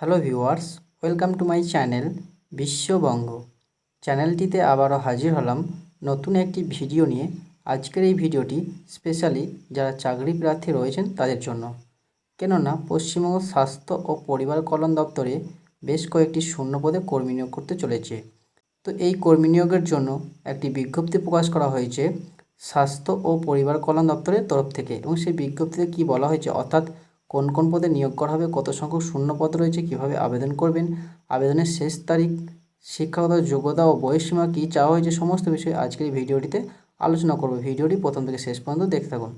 Hello viewers, welcome to my channel Bishwabanga. চ্যানেলটিতে আবারও হাজির হলাম নতুন একটি ভিডিও নিয়ে। আজকের এই ভিডিওটি স্পেশালি যারা চাকরি প্রার্থী রয়েছেন তাদের জন্য, কেননা পশ্চিমবঙ্গ স্বাস্থ্য ও পরিবার কল্যাণ দপ্তরে বেশ কয়েকটি শূন্য পদে কর্মী নিয়োগ করতে চলেছে। তো এই কর্মী নিয়োগের জন্য একটি বিজ্ঞপ্তি প্রকাশ করা হয়েছে স্বাস্থ্য ও পরিবার কল্যাণ দপ্তরের তরফ থেকে, এবং সেই বিজ্ঞপ্তিতে কী বলা হয়েছে, অর্থাৎ কোন কোন পদে নিয়োগ করা হবে, কত সংখ্যক শূন্য পদ রয়েছে, কিভাবে আবেদন করবেন, আবেদনের শেষ তারিখ, শিক্ষাগত যোগ্যতা ও বয়সসীমা কী চাওয়া হয়েছে, সমস্ত বিষয়ে আজকের এই ভিডিওটিতে আলোচনা করব। ভিডিওটি প্রথম থেকে শেষ পর্যন্ত দেখতে থাকুন।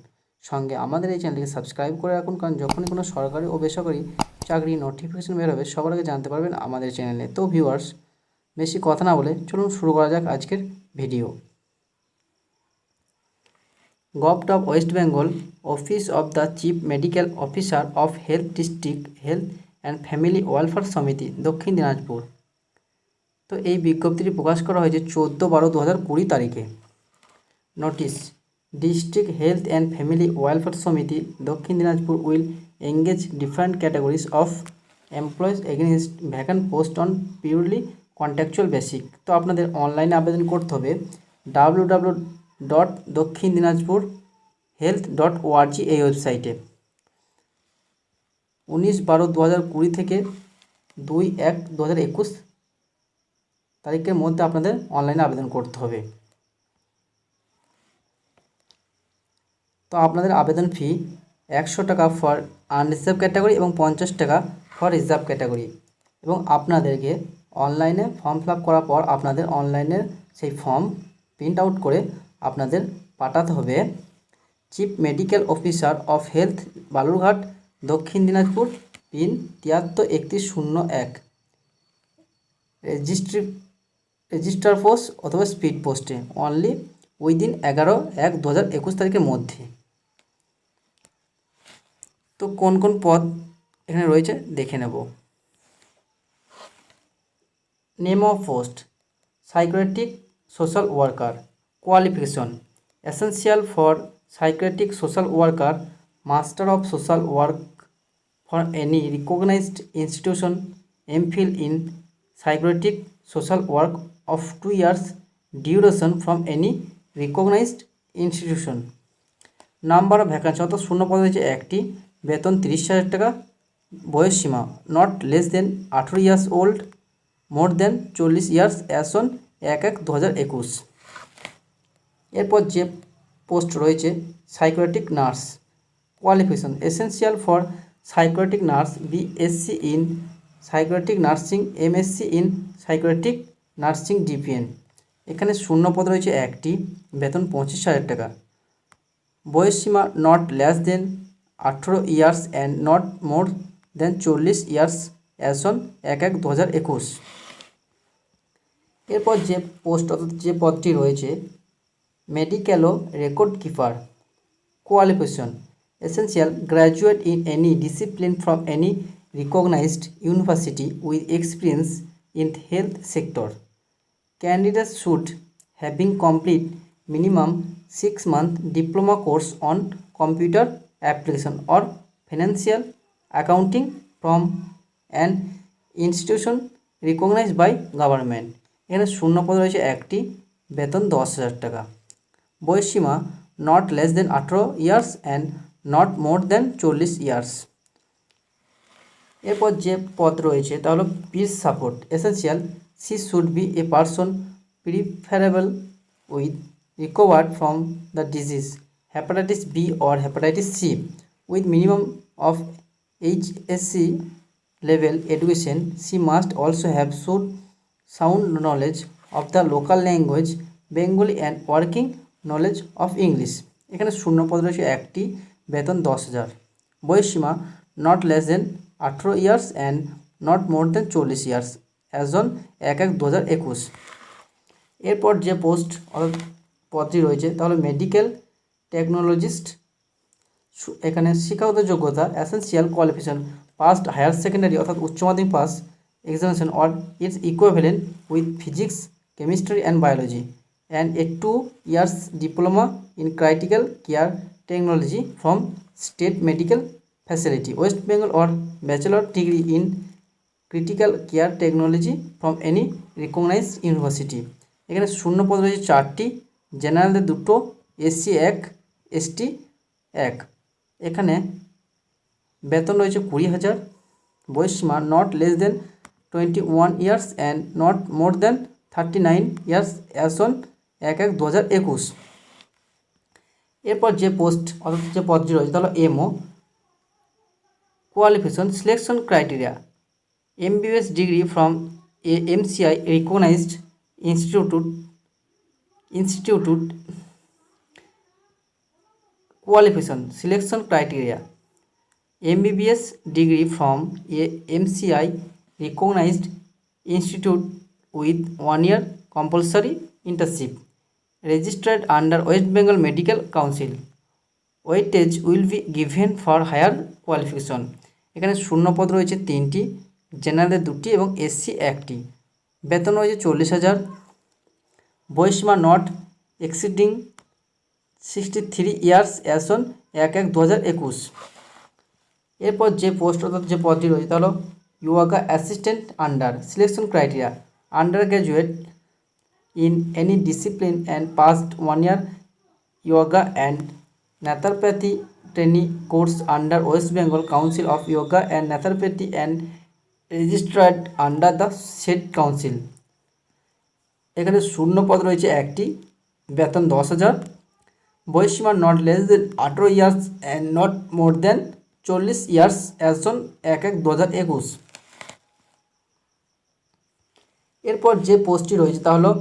সঙ্গে আমাদের এই চ্যানেলটিকে সাবস্ক্রাইব করে রাখুন, কারণ যখনই কোনো সরকারি ও বেসরকারি চাকরি নোটিফিকেশন বের হবে সবার আগে জানতে পারবেন আমাদের চ্যানেলে। তো ভিউয়ার্স, বেশি কথা না বলে চলুন শুরু করা যাক আজকের video. Government of West Bengal, office of the chief medical officer of health, district health and family welfare সমিতি, দক্ষিণ দিনাজপুর। তো এই বিজ্ঞপ্তিটি প্রকাশ করা হয়েছে 14/12/2020 তারিখে। Notice: district health and family welfare সমিতি, দক্ষিণ Dinajpur will engage different categories of employees against vacant post on purely contractual basic. তো আপনাদের অনলাইনে আবেদন করতে হবে www.dakshindinajpurhealth.org এই ওয়েবসাইটে। 19/12/2020 থেকে 2/1/2021 তারিখের মধ্যে আপনাদের অনলাইনে আবেদন করতে হবে। তো আপনাদের আবেদন ফি 100 টাকা ফর আনরিজার্ভ ক্যাটাগরি এবং 50 টাকা ফর রিজার্ভ ক্যাটাগরি। এবং আপনাদেরকে অনলাইনে ফর্ম ফিল আপ করার পর আপনাদের অনলাইনের সেই ফর্ম প্রিন্ট আউট করে আপনাদের পাঠাতে হবে chief medical officer of health, Balurghat, দক্ষিণ দিনাজপুর, পিন 733101, রেজিস্টার পোস্ট অথবা স্পিড পোস্টে, অনলি উইদিন 11/1/2021 তারিখের মধ্যে। তো কোন কোন পদ এখানে রয়েছে দেখে নেব। Name of post: psychiatric social worker. Qualification: essential for psychiatric social worker, master of social work for any recognised institution, MPhil in psychiatric social work of 2 years duration from any recognised institution. Number of vacancy, অর্থাৎ শূন্য পদ রয়েছে একটি, বেতন 30,000 টাকা, বয়সসীমা not less than 18 years old, more than 40 years as on 1/1/2021। এরপর যে পোস্ট রয়েছে psychiatric nurse. Qualification: essential for psychiatric nurse, BSc in psychiatric nursing, MSc in psychiatric nursing, DPN. এখানে শূন্য পদ রয়েছে একটি, বেতন 25,000 টাকা, বয়সসীমা not less than 18 years and not more than 40 years as on 1/1/2021। এরপর যে পোস্ট অর্থাৎ যে পদটি রয়েছে মেডিকেলো record keeper. Qualification: essential graduate in any discipline from any recognised university with experience in health sector. Candidates should having complete minimum 6-month diploma course on computer application or financial accounting from an institution recognized by government. এখানে শূন্য পদ রয়েছে একটি, বেতন 10,000 টাকা, বয়সসীমা not less than 18 years and not more than 40 years। এরপর যে পদ রয়েছে তা হলো peer support. Essential: she should be a person preferable with recovered from the disease hepatitis B or hepatitis C with minimum of HSC level education. She must also have sound knowledge of the local language Bengali and working knowledge of English. এখানে শূন্য পদ রয়েছে একটি, বেতন 10,000, বয়সসীমা not less than 18 years and not more than 40 years as on 1/1/2021। এরপর যে post অর্থাৎ পদটি রয়েছে তাহলে মেডিকেল টেকনোলজিস্ট। এখানে শিক্ষাগত যোগ্যতা: essential qualification passed higher secondary অর্থাৎ উচ্চ মাধ্যমিক pass examination or its equivalent with physics, chemistry and biology and a 2 years diploma in critical care technology from state medical facility West Bengal or bachelor degree in critical care technology from any recognised university. এখানে শূন্য পদ রয়েছে 4টি, জেনারেলদের 2টো, SC 1, ST 1। এখানে বেতন রয়েছে 20,000। বয়সীমা not less than 21 years and not more than 39 years as on 1/1/2021। এরপর যে পোস্ট অর্থাৎ যে পদটি রয়েছে তাহলে MO. Qualification selection criteria MBBS degree from MCI recognised institute. Qualification selection criteria MBBS degree from a MCI recognized institute with 1 year compulsory internship, registered under West Bengal Medical Council. Weightage will be given for higher qualification. এখানে শূন্য পদ রয়েছে 3টি, জেনারেলের 2টি এবং SC 1টি। বেতন রয়েছে 40,000। বয়সীমা not exceeding 63 years as on 1/1/2021। এরপর যে পোস্ট অর্থাৎ যে পদটি রয়েছে তা হলো yoga assistant under. Selection criteria under graduate in any discipline and past 1 year yoga and naturopathy training course under West Bengal Council of Yoga and Naturopathy and registered under the said council. এখানে শূন্য পদ রয়েছে 1টি, বেতন 10,000। বয়সীমা not less than 18 years and not more than 40 years as on 1/1/2021। এরপর যে পোস্টটি রয়েছে তা হলো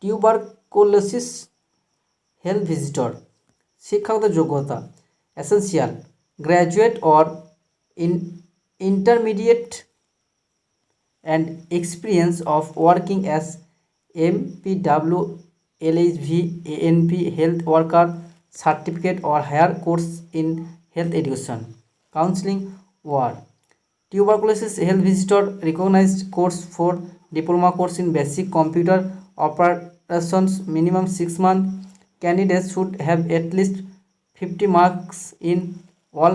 টিউবারকুলোসিস হেলথ ভিজিটর। শিক্ষাগত যোগ্যতা essential graduate or intermediate and experience of working as MPW LHV ANP health worker certificate or higher course in health education. Counseling war. Tuberculosis health visitor recognized course for diploma course in basic computer operations minimum 6 months. Candidates should have at least 50 marks in all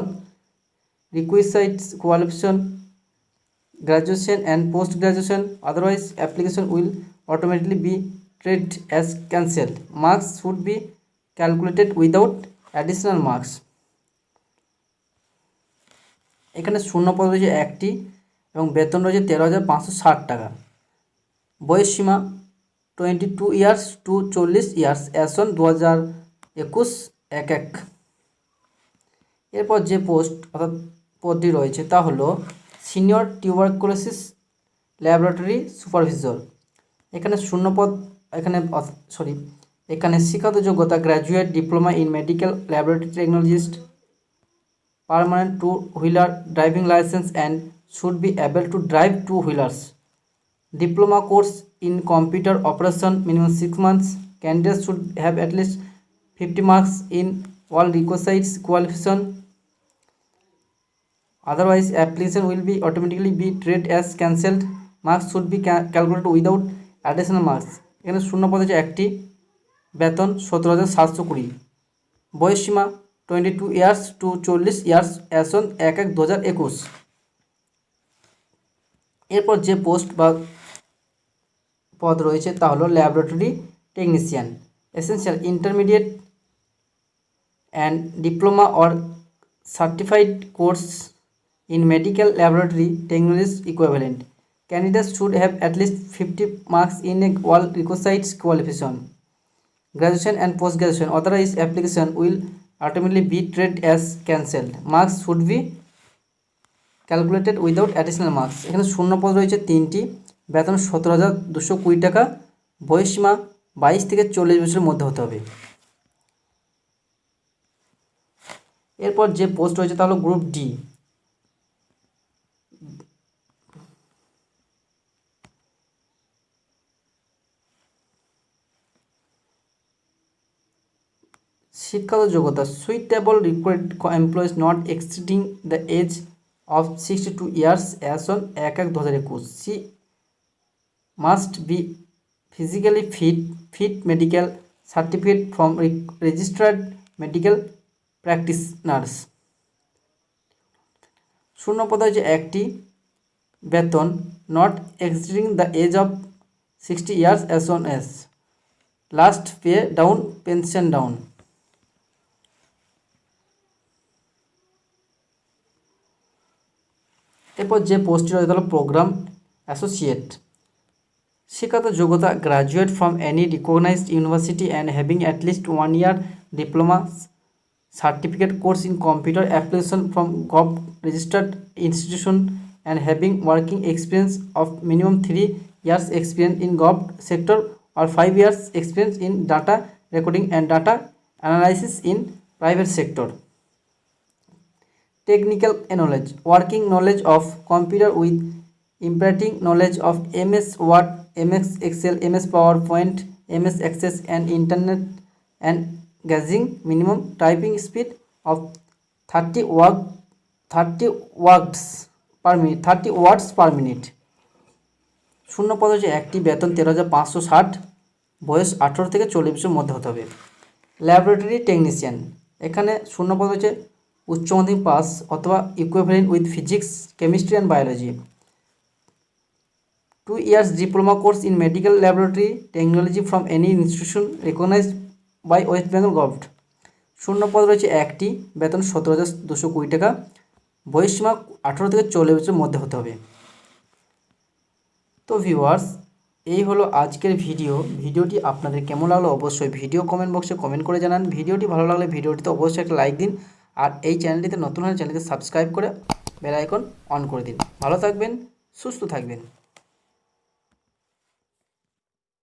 requisite qualification, graduation and post graduation, otherwise application will automatically be treated as cancelled. Marks should be calculated without additional marks. এখানে শূন্য পদ রয়েছে 1টি এবং বেতন রয়েছে 13,560 টাকা। বয়সসীমা 22 years to 40 years as on 2021/1। এরপর যে পোস্ট অর্থাৎ পদটি রয়েছে তা হলো সিনিয়র টিউবারকুলোসিস ল্যাবরেটরি সুপারভিসর। এখানে শূন্য পদ এখানে শিক্ষাগত যোগ্যতা graduate diploma in medical laboratory technologist, permanent 2-wheeler driving license and should be able to drive 2-wheelers. Diploma course in computer operation minimum 6 months. Candidates should have at least 50 marks in all requisite qualification. Otherwise application will be automatically be treated as cancelled. Marks should be calculated without additional marks. এখানে শূন্য পদ হচ্ছে 1টি, বেতন 17,720। বয়সসীমা 22 years to 40 years as on 1/1/2021। এরপর যে post বা পদ রয়েছে তা হলো laboratory technician. Essential intermediate and diploma or certified course in medical laboratory technology equivalent. Candidates should have at least 50 marks in a all required qualification, graduation and post graduation. Authorized application will ultimately be treated as cancelled. Marks should be calculated without additional marks. এখানে শূন্য পদ রয়েছে 3টি, বেতন 17,220 টাকা। বয়সসীমা 22 থেকে 40 বছরের মধ্যে হতে হবে। এরপর যে পোস্ট রয়েছে তা হলো গ্রুপ ডি। শিক্ষাগত যোগ্যতা suitable recruit employees not exceeding the age of 62 years as on 1/1/2021। She must be physically fit medical certificate from registered medical practitioners. শূন্য পদ হচ্ছে 1টি, বেতন not exceeding the age of 60 years as soon as last pay drawn pension drawn. এরপর যে পোস্টটি রয়েছে হলো প্রোগ্রাম অ্যাসোসিয়েট। শিক্ষাগত যোগ্যতা graduate from any recognised university and having at least 1 year diploma certificate course in computer application from gov registered institution and having working experience of minimum 3 years experience in gov sector or 5 years experience in data recording and data analysis in private sector. Technical knowledge working knowledge of computer with imperative knowledge of MS Word, MS Excel, MS PowerPoint, MS Access and internet and gauging minimum typing speed of 30 words per minute। শূন্য পদ হচ্ছে একটি, বেতন 13,560, বয়স 18 থেকে 40 বছরের মধ্যে হতে হবে। ল্যাবরেটরি টেকনিশিয়ান, এখানে শূন্য পদ হচ্ছে উচ্চ মাধ্যমিক পাস অথবা equivalent with physics chemistry and biology. 2 years diploma course in medical laboratory technology from any institution recognised by West Bengal government. শূন্য পদ রয়েছে একটি, বেতন 17,220 টাকা, বয়সসীমা 18 থেকে 40 বছরের মধ্যে হতে হবে। তো ভিউয়ার্স, এই হলো আজকের ভিডিওটি আপনাদের কেমন লাগলো অবশ্যই ভিডিও কমেন্ট বক্সে কমেন্ট করে জানান। ভিডিওটি ভালো লাগলে ভিডিওটিতে অবশ্যই একটা লাইক দিন, আর এই চ্যানেলটিতে নতুন হলে চ্যানেলকে সাবস্ক্রাইব করে বেল আইকন অন করে দিন। ভালো থাকবেন, সুস্থ থাকবেন।